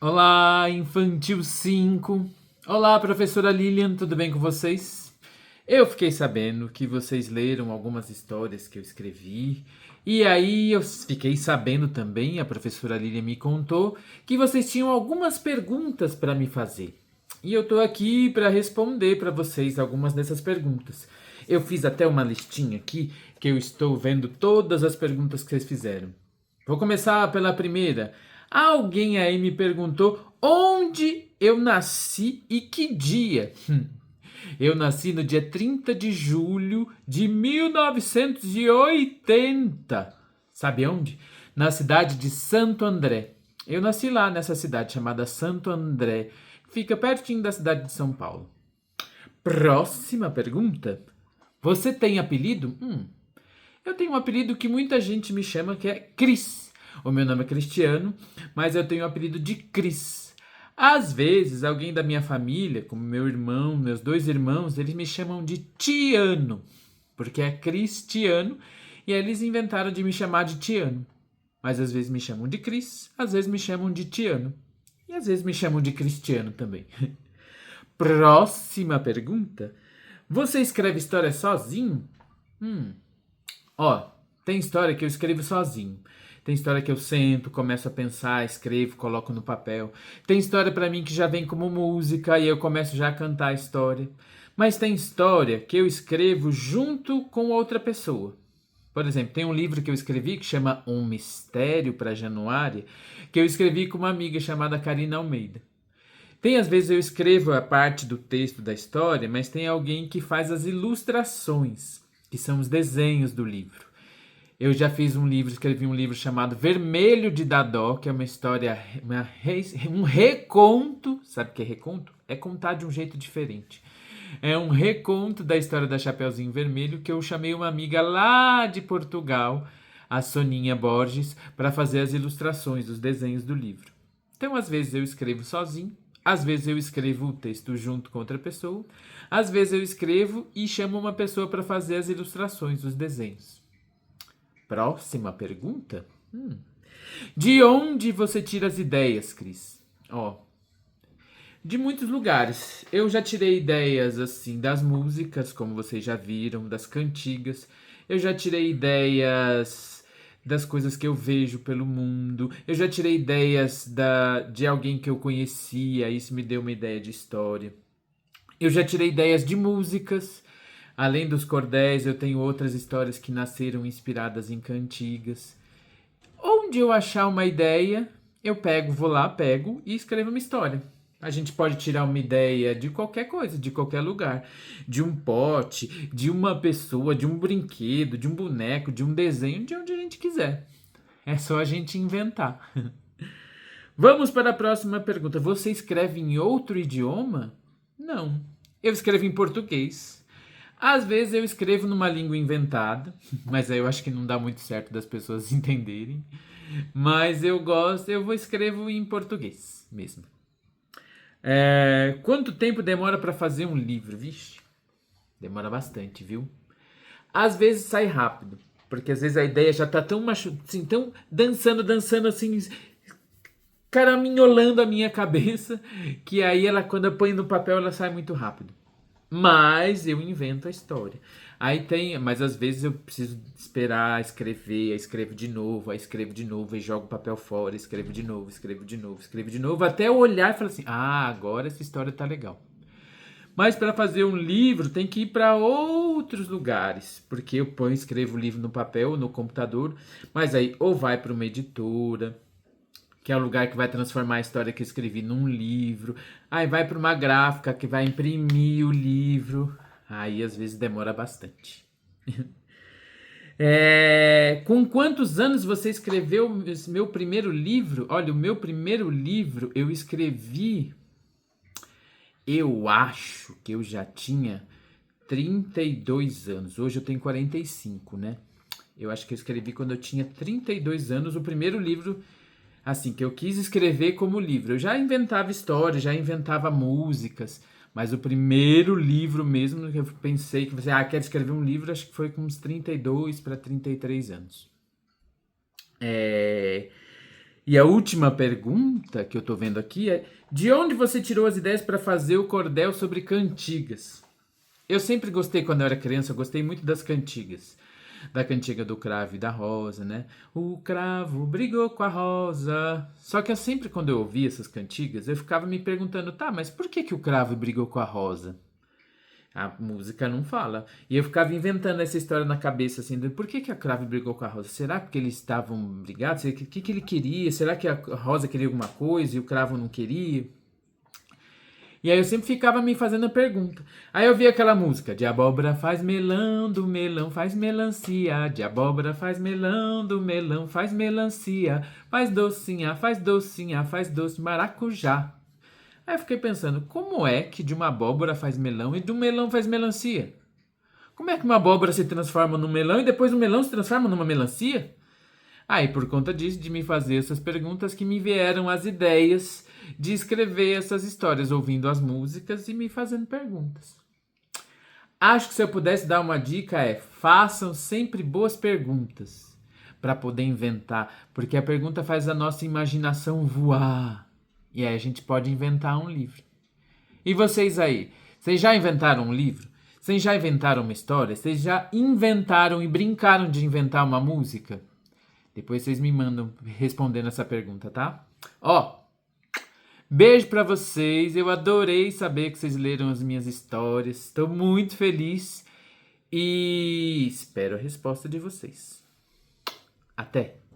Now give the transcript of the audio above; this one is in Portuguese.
Olá, Infantil 5. Olá, professora Lilian, tudo bem com vocês? Eu fiquei sabendo que vocês leram algumas histórias que eu escrevi, e aí eu fiquei sabendo também, a professora Lilian me contou, que vocês tinham algumas perguntas para me fazer. E eu tô aqui para responder para vocês algumas dessas perguntas. Eu fiz até uma listinha aqui que eu estou vendo todas as perguntas que vocês fizeram. Vou começar pela primeira. Alguém aí me perguntou onde eu nasci e que dia. Eu nasci no dia 30 de julho de 1980. Sabe onde? Na cidade de Santo André. Eu nasci lá nessa cidade chamada Santo André. Fica pertinho da cidade de São Paulo. Próxima pergunta. Você tem apelido? Eu tenho um apelido que muita gente me chama que é Cris. O meu nome é Cristiano, mas eu tenho o apelido de Cris. Às vezes, alguém da minha família, como meu irmão, meus dois irmãos, eles me chamam de Tiano, porque é Cristiano, e aí eles inventaram de me chamar de Tiano. Mas às vezes me chamam de Cris, às vezes me chamam de Tiano, e às vezes me chamam de Cristiano também. Próxima pergunta. Você escreve história sozinho? Ó, tem história que eu escrevo sozinho. Tem história que eu sento, começo a pensar, escrevo, coloco no papel. Tem história pra mim que já vem como música e eu começo já a cantar a história. Mas tem história que eu escrevo junto com outra pessoa. Por exemplo, tem um livro que eu escrevi que chama Um Mistério para Januária, que eu escrevi com uma amiga chamada Karina Almeida. Tem às vezes eu escrevo a parte do texto da história, mas tem alguém que faz as ilustrações, que são os desenhos do livro. Eu já fiz um livro, escrevi um livro chamado Vermelho de Dadó, que é uma história, um reconto. Sabe o que é reconto? É contar de um jeito diferente. É um reconto da história da Chapeuzinho Vermelho que eu chamei uma amiga lá de Portugal, a Soninha Borges, para fazer as ilustrações, os desenhos do livro. Então, às vezes eu escrevo sozinho, às vezes eu escrevo o texto junto com outra pessoa, às vezes eu escrevo e chamo uma pessoa para fazer as ilustrações, os desenhos. Próxima pergunta? De onde você tira as ideias, Cris? Ó, de muitos lugares. Eu já tirei ideias assim das músicas, como vocês já viram, das cantigas. Eu já tirei ideias das coisas que eu vejo pelo mundo. Eu já tirei ideias de alguém que eu conhecia, isso me deu uma ideia de história. Eu já tirei ideias de músicas. Além dos cordéis, eu tenho outras histórias que nasceram inspiradas em cantigas. Onde eu achar uma ideia, eu pego, vou lá, pego e escrevo uma história. A gente pode tirar uma ideia de qualquer coisa, de qualquer lugar. De um pote, de uma pessoa, de um brinquedo, de um boneco, de um desenho, de onde a gente quiser. É só a gente inventar. Vamos para a próxima pergunta. Você escreve em outro idioma? Não. Eu escrevo em português. Às vezes eu escrevo numa língua inventada, mas aí eu acho que não dá muito certo das pessoas entenderem. Mas eu gosto, eu vou escrevo em português mesmo. Quanto tempo demora para fazer um livro? Vixe, demora bastante, viu? Às vezes sai rápido, porque às vezes a ideia já tá tão assim, tão dançando assim, caraminholando a minha cabeça, que aí ela quando eu ponho no papel ela sai muito rápido. Mas eu invento a história. Aí tem, mas às vezes eu preciso esperar escrever, aí escrevo de novo, aí escrevo de novo, aí jogo o papel fora, escrevo de novo, escrevo de novo, escrevo de novo, até eu olhar e falar assim: "Ah, agora essa história tá legal". Mas para fazer um livro tem que ir para outros lugares, porque eu ponho, escrevo o livro no papel, no computador, mas aí ou vai para uma editora, que é o lugar que vai transformar a história que eu escrevi num livro. Aí vai para uma gráfica que vai imprimir o livro. Aí às vezes demora bastante. Com quantos anos você escreveu o meu primeiro livro? Olha, o meu primeiro livro eu escrevi. Eu acho que eu já tinha 32 anos. Hoje eu tenho 45, né? Eu acho que eu escrevi quando eu tinha 32 anos o primeiro livro assim, que eu quis escrever como livro. Eu já inventava histórias, já inventava músicas, mas o primeiro livro mesmo que eu pensei que você, quero escrever um livro, acho que foi com uns 32 para 33 anos. É... E a última pergunta que eu tô vendo aqui é: de onde você tirou as ideias para fazer o cordel sobre cantigas? Eu sempre gostei, quando eu era criança, eu gostei muito das cantigas. Da cantiga do cravo e da rosa, né? O cravo brigou com a rosa. Só que eu sempre, quando eu ouvia essas cantigas, eu ficava me perguntando, tá, mas por que o cravo brigou com a rosa? A música não fala. E eu ficava inventando essa história na cabeça, assim, de por que a cravo brigou com a rosa? Será porque eles estavam brigados? O que ele queria? Será que a rosa queria alguma coisa e o cravo não queria? E aí eu sempre ficava me fazendo a pergunta. Aí eu via aquela música: de abóbora faz melão, do melão faz melancia. De abóbora faz melão, do melão faz melancia. Faz docinha, faz docinha, faz doce maracujá. Aí eu fiquei pensando, como é que de uma abóbora faz melão e de um melão faz melancia? Como é que uma abóbora se transforma num melão e depois o melão se transforma numa melancia? Aí, por conta disso, de me fazer essas perguntas, que me vieram as ideias de escrever essas histórias, ouvindo as músicas e me fazendo perguntas. Acho que se eu pudesse dar uma dica façam sempre boas perguntas para poder inventar, porque a pergunta faz a nossa imaginação voar. E aí a gente pode inventar um livro. E vocês aí? Vocês já inventaram um livro? Vocês já inventaram uma história? Vocês já inventaram e brincaram de inventar uma música? Depois vocês me mandam respondendo essa pergunta, tá? Ó, beijo pra vocês. Eu adorei saber que vocês leram as minhas histórias. Estou muito feliz e espero a resposta de vocês. Até!